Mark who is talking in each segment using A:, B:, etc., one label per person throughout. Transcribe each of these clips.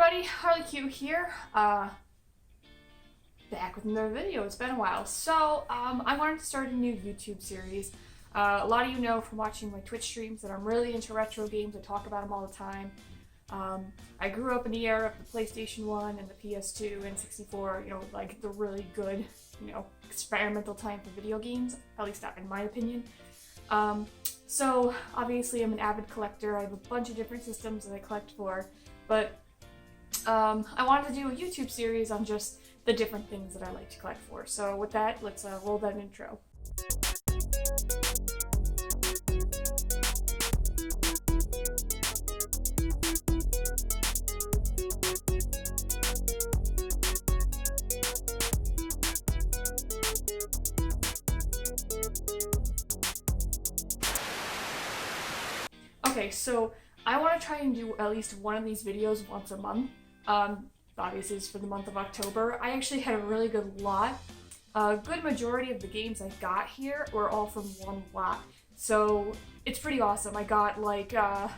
A: everybody, Harley Q here, back with another video. It's been a while. So, I wanted to start a new YouTube series. A lot of you know from watching my Twitch streams that I'm really into retro games. I talk about them all the time. I grew up in the era of the PlayStation 1 and the PS2 and 64, you know, like the really good, you know, experimental time for video games, at least that in my opinion. So, obviously I'm an avid collector. I have a bunch of different systems that I collect for, but I wanted to do a YouTube series on just the different things that I like to collect for. So with that, let's roll that intro. Okay, so I want to try and do at least one of these videos once a month. Obviously it's for the month of October. I actually had a really good lot. A good majority of the games I got here were all from one lot. So it's pretty awesome. I got like, I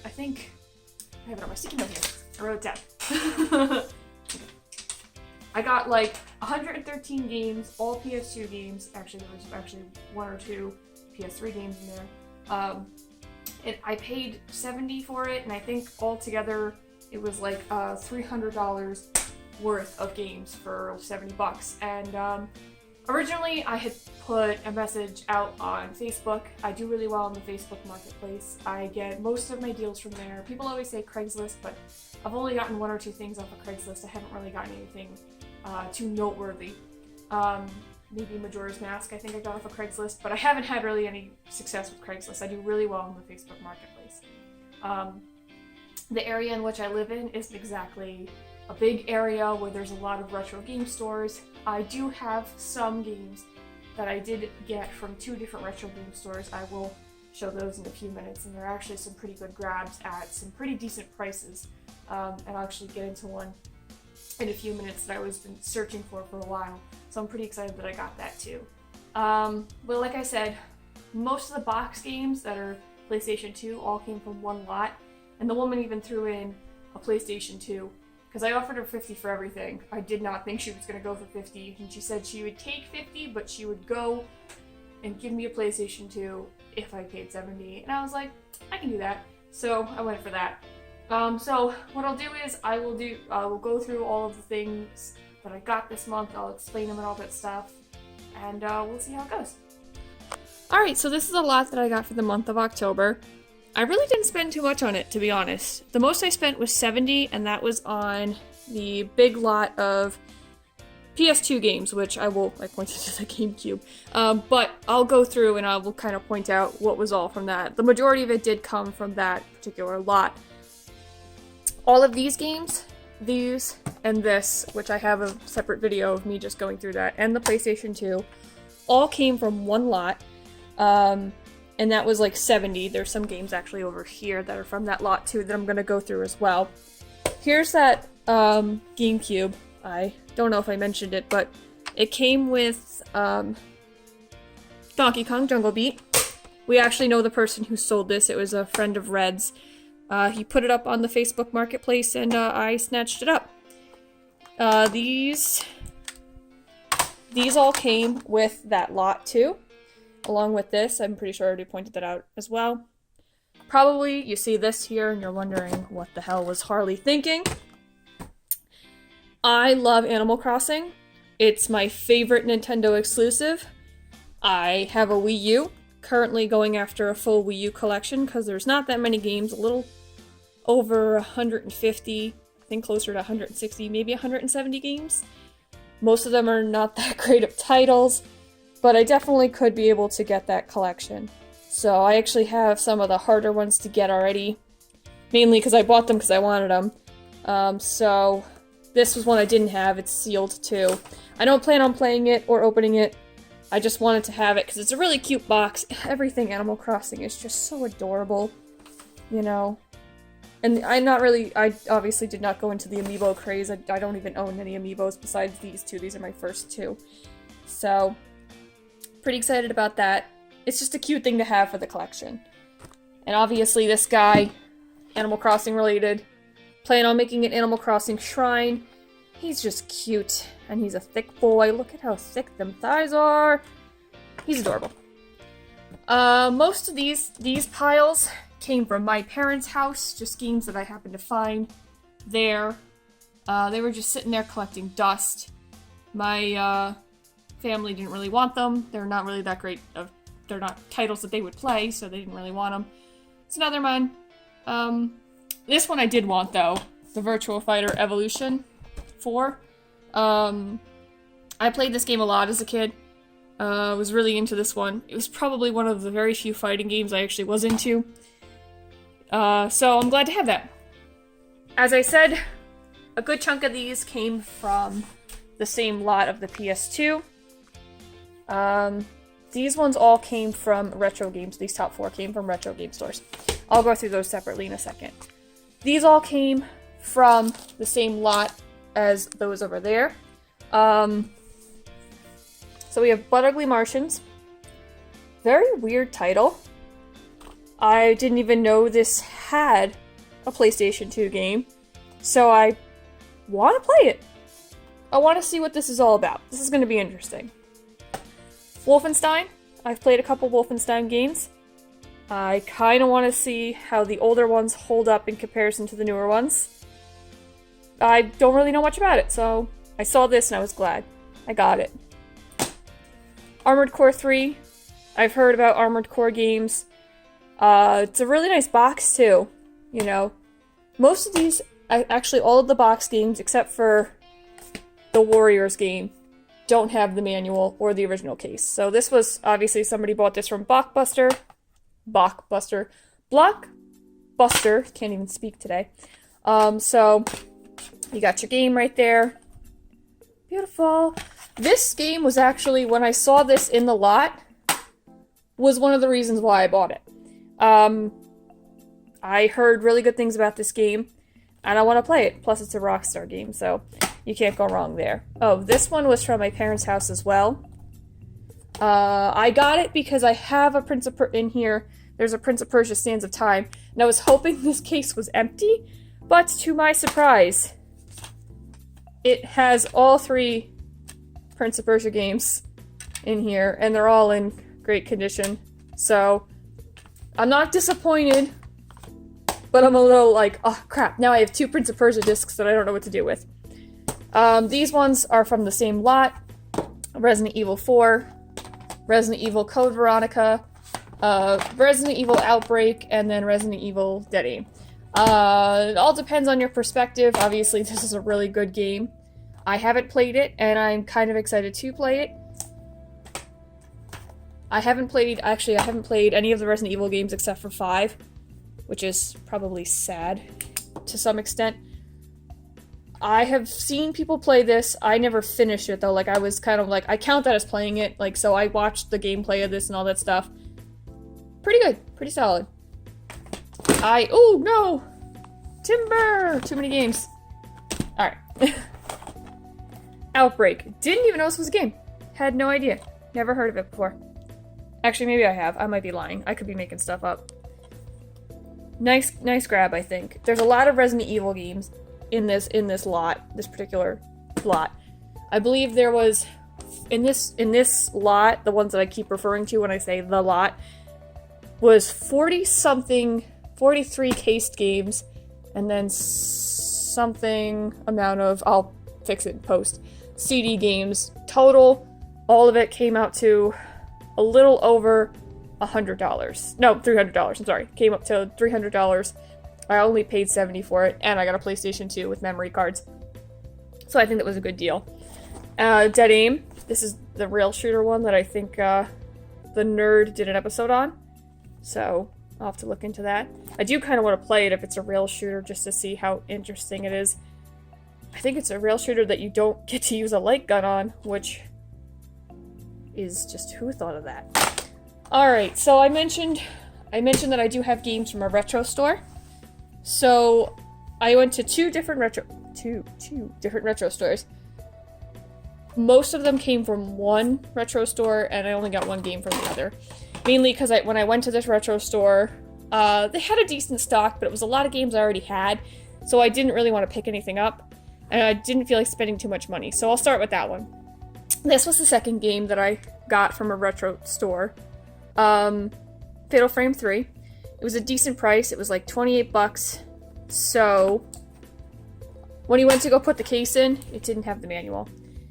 A: think, I have it on my sticky note here. I wrote it down. I got like 113 games, all PS2 games. Actually, there was actually one or two PS3 games in there. I paid $70 for it, and I think altogether it was like $300 worth of games for $70. And originally I had put a message out on Facebook. I do really well on the Facebook marketplace. I get most of my deals from there. People always say Craigslist, but I've only gotten one or two things off of Craigslist. I haven't really gotten anything too noteworthy. Maybe Majora's Mask I think I got off of Craigslist, but I haven't had really any success with Craigslist. I do really well on the Facebook marketplace. The area in which I live in isn't exactly a big area where there's a lot of retro game stores. I do have some games that I did get from two different retro game stores. I will show those in a few minutes, and there are actually some pretty good grabs at some pretty decent prices. And I'll actually get into one in a few minutes that I was been searching for a while. So I'm pretty excited that I got that too. But like I said, most of the box games that are PlayStation 2 all came from one lot. And the woman even threw in a PlayStation 2, because I offered her $50 for everything. I did not think she was going to go for $50, and she said she would take $50, but she would go and give me a PlayStation 2 if I paid $70. And I was like, I can do that. So I went for that. So what I'll do is I will go through all of the things that I got this month. I'll explain them and all that stuff, and we'll see how it goes. Alright, so this is a lot that I got for the month of October. I really didn't spend too much on it, to be honest. The most I spent was $70, and that was on the big lot of PS2 games, which I pointed to the GameCube. But I'll go through and I will kind of point out what was all from that. The majority of it did come from that particular lot. All of these games, these, and this, which I have a separate video of me just going through that, and the PlayStation 2, all came from one lot. And that was like $70. There's some games actually over here that are from that lot too that I'm going to go through as well. Here's that GameCube. I don't know if I mentioned it, but it came with Donkey Kong Jungle Beat. We actually know the person who sold this. It was a friend of Red's. He put it up on the Facebook marketplace, and I snatched it up. These all came with that lot too. Along with this, I'm pretty sure I already pointed that out as well. Probably you see this here and you're wondering what the hell was Harley thinking. I love Animal Crossing. It's my favorite Nintendo exclusive. I have a Wii U, currently going after a full Wii U collection because there's not that many games, a little over 150, I think closer to 160, maybe 170 games. Most of them are not that great of titles, but I definitely could be able to get that collection. So I actually have some of the harder ones to get already, mainly because I bought them because I wanted them. So this was one I didn't have. It's sealed too. I don't plan on playing it or opening it. I just wanted to have it because it's a really cute box. Everything Animal Crossing is just so adorable, you know. And I obviously did not go into the amiibo craze. I don't even own any amiibos besides these two. These are my first two. So pretty excited about that. It's just a cute thing to have for the collection. And obviously this guy, Animal Crossing related, Plan on making an Animal Crossing shrine. He's just cute, and he's a thick boy. Look at how thick them thighs are. He's adorable. Most of these piles came from my parents' house, just games that I happened to find there. They were just sitting there collecting dust. My family didn't really want them. They're not really that great. They're not titles that they would play, so they didn't really want them. So now they're mine. This one I did want, though. The Virtual Fighter Evolution 4. I played this game a lot as a kid. Was really into this one. It was probably one of the very few fighting games I actually was into. So I'm glad to have that. As I said, a good chunk of these came from the same lot of the PS2. These ones all came from retro games. These top 4 came from retro game stores. I'll go through those separately in a second. These all came from the same lot as those over there. So we have Blood Ugly Martians. Very weird title. I didn't even know this had a PlayStation 2 game, so I want to play it. I want to see what this is all about. This is going to be interesting. Wolfenstein. I've played a couple Wolfenstein games. I kind of want to see how the older ones hold up in comparison to the newer ones. I don't really know much about it, so I saw this and I was glad. I got it. Armored Core 3. I've heard about Armored Core games. It's a really nice box, too. You know, most of these, actually all of the box games, except for the Warriors game, don't have the manual or the original case. So this was, obviously, somebody bought this from Blockbuster. Can't even speak today. So, you got your game right there. Beautiful. This game was actually, when I saw this in the lot, was one of the reasons why I bought it. I heard really good things about this game, and I want to play it. Plus, it's a Rockstar game, so you can't go wrong there. Oh, this one was from my parents' house as well. I got it because I have a Prince of Persia in here. There's a Prince of Persia Sands of Time, and I was hoping this case was empty, but to my surprise, it has all 3 Prince of Persia games in here, and they're all in great condition. So, I'm not disappointed, but I'm a little like, oh crap, now I have 2 Prince of Persia discs that I don't know what to do with. These ones are from the same lot. Resident Evil 4, Resident Evil Code Veronica, Resident Evil Outbreak, and then Resident Evil Dead Aim. It all depends on your perspective. Obviously, this is a really good game. I haven't played it, and I'm kind of excited to play it. I haven't played any of the Resident Evil games except for 5, which is probably sad to some extent. I have seen people play this. I never finished it, though. Like, I was kind of like, I count that as playing it. Like, so I watched the gameplay of this and all that stuff. Pretty good. Pretty solid. Oh, no! Timber! Too many games. Alright. Outbreak. Didn't even know this was a game. Had no idea. Never heard of it before. Actually, maybe I have. I might be lying. I could be making stuff up. Nice grab, I think. There's a lot of Resident Evil games in this lot, this particular lot. I believe there was in this lot, the ones that I keep referring to when I say the lot, was 43 cased games, and then something amount of, I'll fix it in post, CD games. Total, all of it came out to a little over $100. No, $300, I'm sorry. Came up to $300. I only paid $70 for it, and I got a PlayStation 2 with memory cards. So I think that was a good deal. Dead Aim. This is the rail shooter one that I think the Nerd did an episode on. So I'll have to look into that. I do kind of want to play it if it's a rail shooter just to see how interesting it is. I think it's a rail shooter that you don't get to use a light gun on, which is just, who thought of that? Alright, so I mentioned that I do have games from a retro store. So I went to two different retro stores. Most of them came from one retro store, and I only got one game from the other. Mainly because when I went to this retro store, they had a decent stock, but it was a lot of games I already had. so I didn't really want to pick anything up, and I didn't feel like spending too much money. So I'll start with that one. This was the second game that I got from a retro store. Fatal Frame 3. It was a decent price. It was like 28 bucks. So when he went to go put the case in, it didn't have the manual.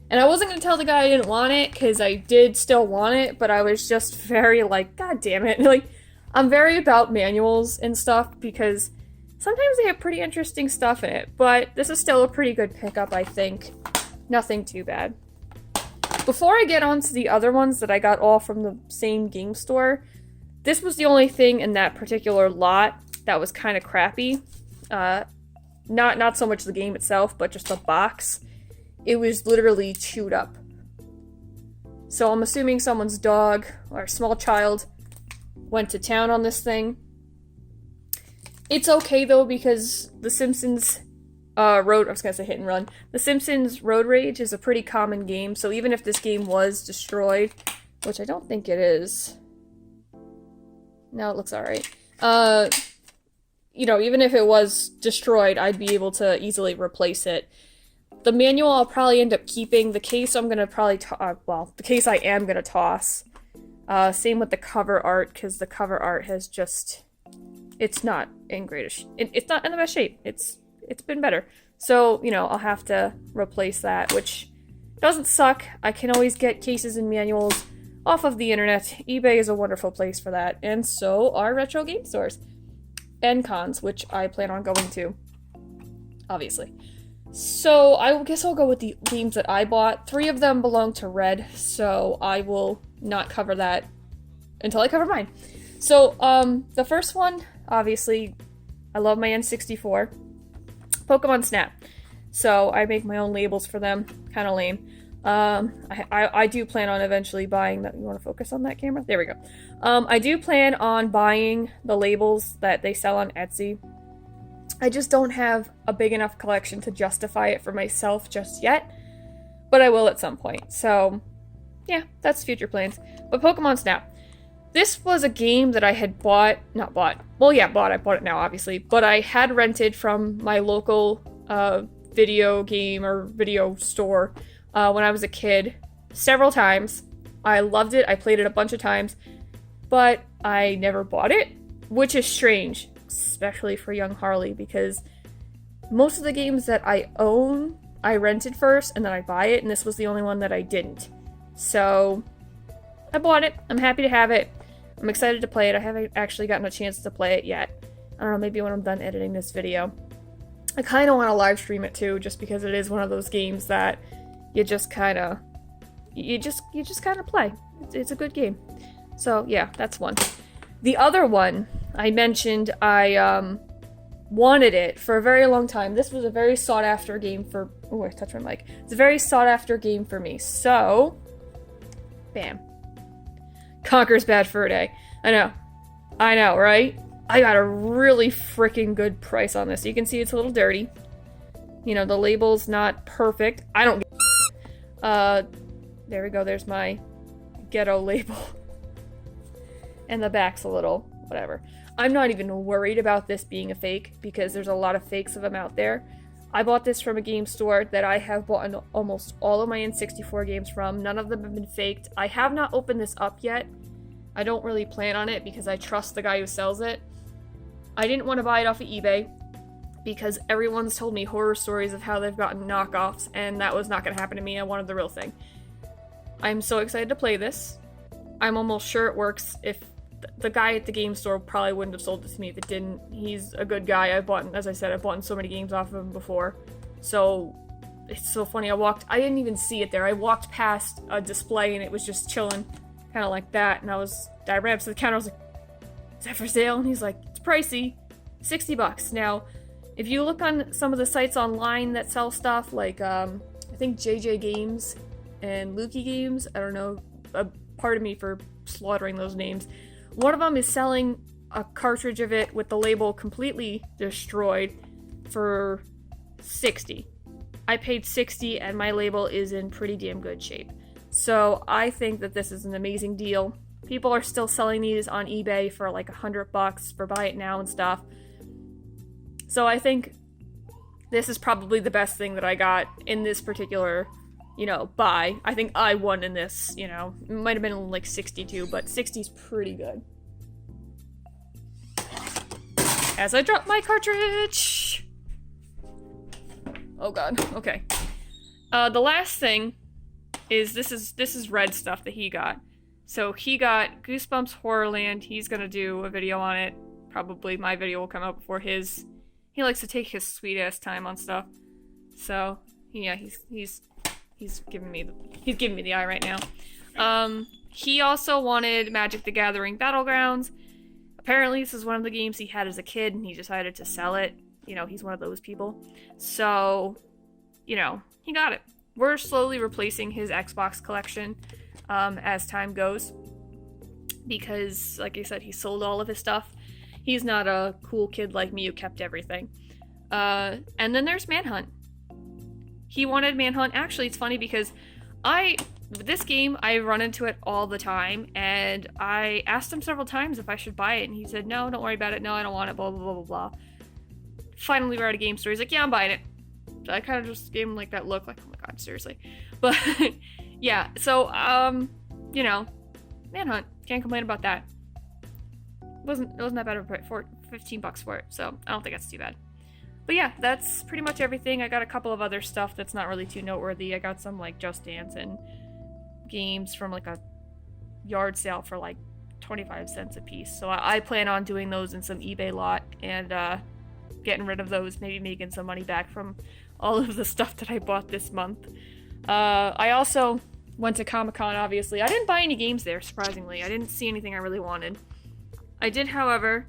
A: And I wasn't going to tell the guy I didn't want it, because I did still want it, but I was just very like, God damn it. Like, I'm very about manuals and stuff, because sometimes they have pretty interesting stuff in it, but this is still a pretty good pickup, I think. Nothing too bad. Before I get on to the other ones that I got all from the same game store, this was the only thing in that particular lot that was kind of crappy. Not so much the game itself, but just the box. It was literally chewed up. So I'm assuming someone's dog or small child went to town on this thing. It's okay though, because The Simpsons I was gonna say Hit and Run. The Simpsons Road Rage is a pretty common game, so even if this game was destroyed, which I don't think it is. No, it looks alright. You know, even if it was destroyed, I'd be able to easily replace it. The manual I'll probably end up keeping. The case I'm gonna probably the case I am gonna toss. Same with the cover art, because the cover art has just... It's not in greatest... It's not in the best shape. It's been better. So, you know, I'll have to replace that, which doesn't suck. I can always get cases and manuals off of the internet. eBay is a wonderful place for that, and so are retro game stores. And cons, which I plan on going to, obviously. So, I guess I'll go with the games that I bought. 3 of them belong to Red, so I will not cover that until I cover mine. So, the first one, obviously, I love my N64. Pokemon Snap. So, I make my own labels for them. Kind of lame. I do plan on eventually buying that. You want to focus on that camera? There we go. I do plan on buying the labels that they sell on Etsy. I just don't have a big enough collection to justify it for myself just yet, but I will at some point. So, yeah, that's future plans. But Pokemon Snap. This was a game that I had bought. I bought it now, obviously, but I had rented from my local video game or video store when I was a kid several times. I loved it. I played it a bunch of times, but I never bought it, which is strange, especially for young Harley, because most of the games that I own, I rented first and then I buy it, and this was the only one that I didn't. So I bought it. I'm happy to have it. I'm excited to play it. I haven't actually gotten a chance to play it yet. I don't know, maybe when I'm done editing this video. I kind of want to live stream it too, just because it is one of those games that you just kind of play. It's a good game. So yeah, that's one. The other one I mentioned, I wanted it for a very long time. This was a very sought after game for... Oh, I touched my mic. It's a very sought after game for me. So, bam. Conker's Bad Fur Day. I know, right? I got a really freaking good price on this. You can see it's a little dirty. You know, the label's not perfect. I don't... there we go. There's my ghetto label. And the back's a little... whatever. I'm not even worried about this being a fake, because there's a lot of fakes of them out there. I bought this from a game store that I have bought almost all of my N64 games from. None of them have been faked. I have not opened this up yet. I don't really plan on it because I trust the guy who sells it. I didn't want to buy it off of eBay because everyone's told me horror stories of how they've gotten knockoffs, and that was not going to happen to me. I wanted the real thing. I'm so excited to play this. I'm almost sure it works. If the guy at the game store probably wouldn't have sold it to me if it didn't. He's a good guy. I've bought so many games off of him before. So, it's so funny. I didn't even see it there. I walked past a display and it was just chilling, kind of like that. And I ran up to the counter, I was like, is that for sale? And he's like, it's pricey, $60. Now, if you look on some of the sites online that sell stuff, like, I think JJ Games and Lukey Games, I don't know, pardon me for slaughtering those names. One of them is selling a cartridge of it with the label completely destroyed for $60. I paid $60 and my label is in pretty damn good shape. So I think that this is an amazing deal. People are still selling these on eBay for like $100 for buy it now and stuff. So I think This is probably the best thing that I got in this particular, you know, buy. I think I won in this, you know. It might have been like 62, but 60's pretty good. As I drop my cartridge! Oh god, okay. The last thing is this is red stuff that he got. So he got Goosebumps Horrorland. He's gonna do a video on it. Probably my video will come out before his. He likes to take his sweet ass time on stuff. So yeah, he's giving me the eye right now. He also wanted Magic the Gathering Battlegrounds. Apparently this is one of the games he had as a kid and he decided to sell it. You know, he's one of those people. So, you know, he got it. We're slowly replacing his Xbox collection as time goes. Because, like I said, he sold all of his stuff. He's not a cool kid like me who kept everything. And then there's Manhunt. He wanted Manhunt. Actually, it's funny because this game, I run into it all the time, and I asked him several times if I should buy it, and he said, no, don't worry about it, no, I don't want it, blah, blah, blah, blah, blah. Finally, we're at a game store. He's like, yeah, I'm buying it. So I kind of just gave him, like, that look, like, oh my god, seriously. But, yeah, so, you know, Manhunt. Can't complain about that. It wasn't that bad of a price, for $15 for it, so I don't think that's too bad. But yeah, that's pretty much everything. I got a couple of other stuff that's not really too noteworthy. I got some, like, Just Dance and games from, like, a yard sale for, like, 25 cents a piece. So I plan on doing those in some eBay lot and getting rid of those, maybe making some money back from all of the stuff that I bought this month. I also went to Comic-Con, obviously. I didn't buy any games there, surprisingly. I didn't see anything I really wanted. I did, however,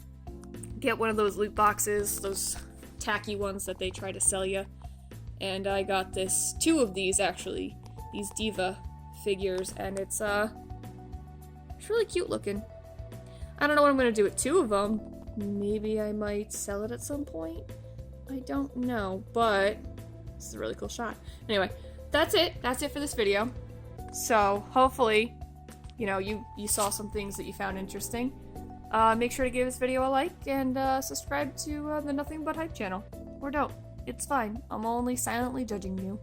A: get one of those loot boxes, those tacky ones that they try to sell you. And I got two of these, actually. These Diva figures, and it's really cute looking. I don't know what I'm gonna do with two of them. Maybe I might sell it at some point. I don't know, but this is a really cool shot. Anyway, that's it. That's it for this video. So hopefully, you know, you saw some things that you found interesting. Make sure to give this video a like and subscribe to the Nothing But Hype channel. Or don't. It's fine. I'm only silently judging you.